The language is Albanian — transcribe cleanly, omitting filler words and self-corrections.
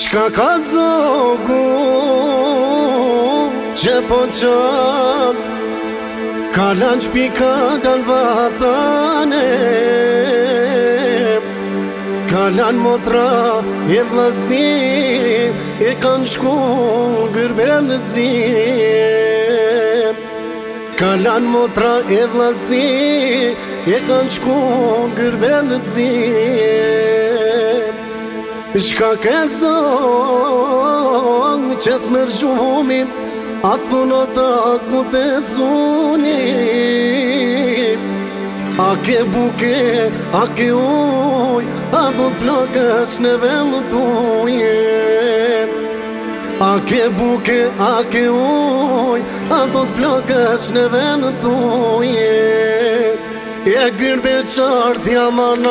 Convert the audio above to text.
Qka ka zogu që po qanë, kalan qpika dal vatane, kalan motra e vlasni e kanë shku gërbel në zim. Kalan motra e vlasni e kanë shku gërbel në zim. Qka ke zonë që s'mër gjumi, a thunot a ku të zuni. A ke buke, a ke uj, a do t'plakës në vend t'uje. A ke buke, a ke uj, a do t'plakës në vend t'uje. E gërbe qartë jam